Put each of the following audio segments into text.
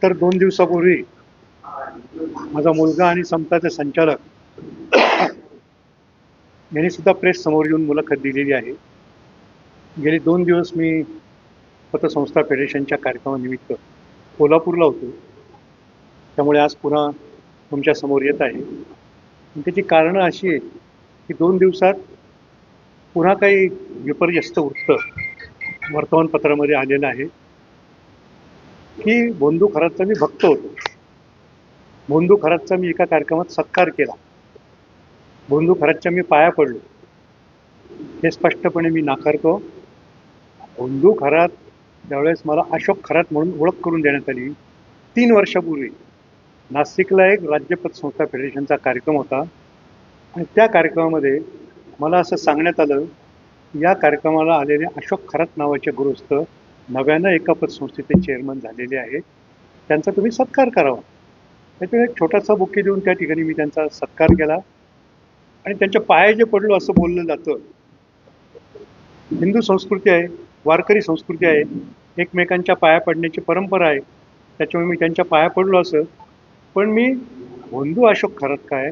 नंतर 2 दिवसापूर्वी माझा मुलगा आणि समताचे संचालक यांनी सुद्धा प्रेस समोर येऊन मुलाखत दिलेली आहे. गेली 2 दिवस मी पतसंस्था फेडरेशनच्या कार्यक्रमानिमित्त कोल्हापूरला होतो. त्यामुळे आज पुन्हा तुमच्या समोर येत आहे. त्याची कारणं अशी आहेत की 2 दिवसात पुन्हा काही विपर्यस्त वृत्त वर्तमानपत्रामध्ये आलेलं आहे की भोंदू खरातचा मी भक्त होतो. भोंदू खरातचा मी एका कार्यक्रमात सत्कार केला. भोंदू खरातच्या मी पाया पडलो. हे स्पष्टपणे मी नाकारतो. भोंदू खरात त्यावेळेस मला अशोक खरात म्हणून ओळख करून देण्यात आली. 3 वर्षापूर्वी नाशिकला एक राज्य पतसंस्था फेडरेशनचा कार्यक्रम होता आणि त्या कार्यक्रमामध्ये मला असं सांगण्यात आलं की या कार्यक्रमाला आलेले अशोक खरात नावाचे गृहस्थ नव्यानं एका पतसंस्थेचे चेअरमन झालेले आहेत. त्यांचा तुम्ही सत्कार करावा. त्याच्यावर एक छोटासा बुके देऊन त्या ठिकाणी मी त्यांचा सत्कार केला आणि त्यांच्या पाया जे पडलो असं बोललं जातं. हिंदू संस्कृती आहे, वारकरी संस्कृती आहे, एकमेकांच्या पाया पडण्याची परंपरा आहे. त्याच्यामुळे मी त्यांच्या पाया पडलो असं. पण मी भोंदू अशोक खरात काय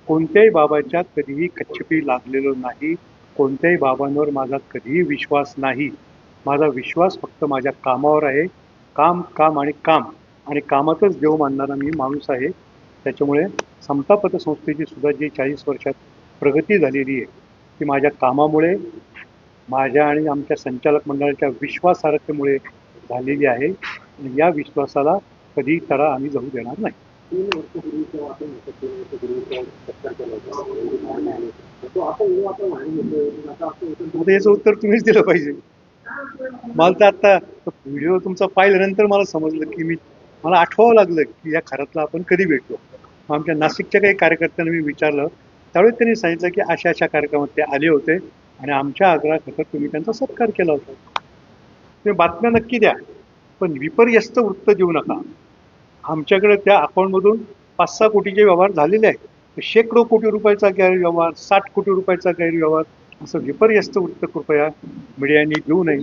कोणत्याही बाबाच्या कधीही कच्छपी लागलेलो नाही. कोणत्याही बाबांवर माझा कधीही विश्वास नाही. माझा विश्वास फक्त माझ्या कामावर आहे. काम काम आणि काम आणि कामातच देव मानणारा मी माणूस आहे. त्याच्यामुळे समता पतसंस्थेची सुद्धा जी 40 वर्षात प्रगती झालेली आहे ती माझ्या कामामुळे, माझ्या आणि आमच्या संचालक मंडळाच्या विश्वासार्हतेमुळे झालेली आहे. आणि या विश्वासाला कधी तडा आम्ही जाऊ देणार नाही. आता याचं उत्तर तुम्हीच दिलं पाहिजे. मला तर आता व्हिडिओ तुमचा पाहिल्यानंतर मला समजलं की मला आठवावं लागलं की या खरातला आपण कधी भेटलो. आमच्या नाशिकच्या काही कार्यकर्त्यांना मी विचारलं. त्यावेळेस त्यांनी सांगितलं की अशा अशा कार्यक्रमात ते आले होते आणि आमच्या आग्रहाखातर तुम्ही त्यांचा सत्कार केला होता. तुम्ही बातम्या नक्की द्या पण विपर्यस्त वृत्त देऊ नका. आमच्याकडे त्या अकाउंटमधून 5-6 कोटीचे व्यवहार झालेले आहेत. शेकडो कोटी रुपयाचा गैरव्यवहार, 60 कोटी रुपयाचा गैरव्यवहार, असं विपर्यस्त वृत्त कृपया मीडियाने देऊ नये.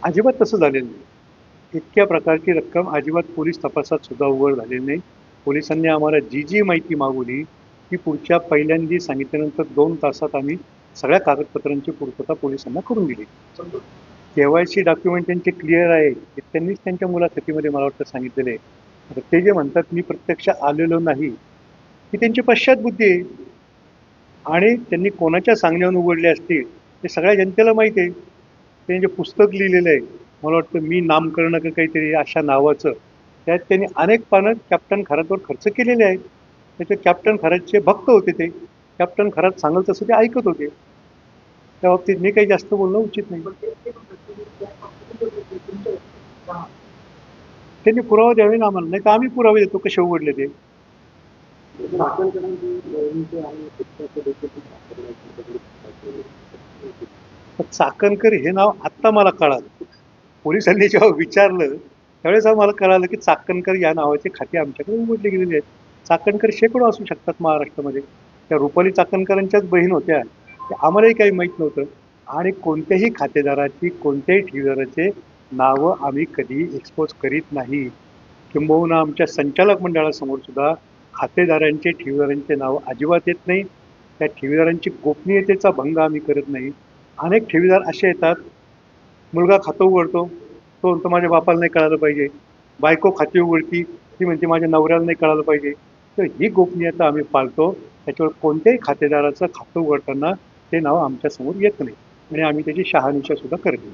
अजिबात तसं झालेलं नाही. इतक्या प्रकारची रक्कम अजिबात पोलीस तपासात सुद्धा उघड झालेली नाही. पोलिसांनी आम्हाला जी माहिती मागवली ती पुढच्या पहिल्यांदा सांगितल्यानंतर 2 तासात आम्ही सगळ्या कागदपत्रांची पूर्तता पोलिसांना करून दिली. KYC डॉक्युमेंट त्यांचे क्लिअर आहे. त्यांनीच त्यांच्या मुलाखतीमध्ये मला वाटतं सांगितलेलं आहे. आता ते जे म्हणतात मी प्रत्यक्ष आलेलो नाही ही त्यांची पश्चातबुद्धी आहे आणि त्यांनी कोणाच्या सांगण्यावरून उघडले असतील ते सगळ्या जनतेला माहिती आहे. त्यांचे पुस्तक लिहिलेलं आहे. मला वाटतं मी नामकरण काहीतरी अशा नावाचं. त्यात त्यांनी अनेक पानं कॅप्टन खरातवर खर्च केलेले आहेत. त्याचे कॅप्टन खरातचे भक्त होते. ते कॅप्टन खरात सांगल तसं ते ऐकत होते. त्या बाबतीत मी काही जास्त बोलणं उचित नाही. त्यांनी पुरावा द्यावे ना आम्हाला, नाही तर आम्ही पुरावे देतो कसे उघडले ते. चाकणकर हे नाव आत्ता मला कळालं. पोलिसांनी जेव्हा विचारलं त्यावेळेस मला कळालं की चाकणकर या नावाचे खाते आमच्याकडे उघडले गेलेले आहेत. चाकणकर शेकडो असू शकतात महाराष्ट्रामध्ये. त्या रुपाली चाकणकरांच्याच बहीण होत्या. आम्हालाही काही माहीत नव्हतं. आणि कोणत्याही खातेदाराची, कोणत्याही ठेवीदाराचे नावं आम्ही कधी एक्सपोज करीत नाही. किंबहुना आमच्या संचालक मंडळासमोर सुद्धा खातेदारांचे, ठेवीदारांचे नावं अजिबात येत नाही. त्या ठेवीदारांची गोपनीयतेचा भंग आम्ही करत नाही. अनेक ठेवीदार असे येतात, मुलगा खातं उघडतो, तो म्हणतो माझ्या बापाला नाही कळालं पाहिजे. बायको खाते उघडती, ती म्हणते माझ्या नवऱ्याला नाही कळालं पाहिजे. तर ही गोपनीयता आम्ही पाळतो. त्याच्यावर कोणत्याही खातेदाराचं खातं उघडताना ते नाव आमच्यासमोर येत नाही आणि आम्ही त्याची शहानिशा सुद्धा करत नाही.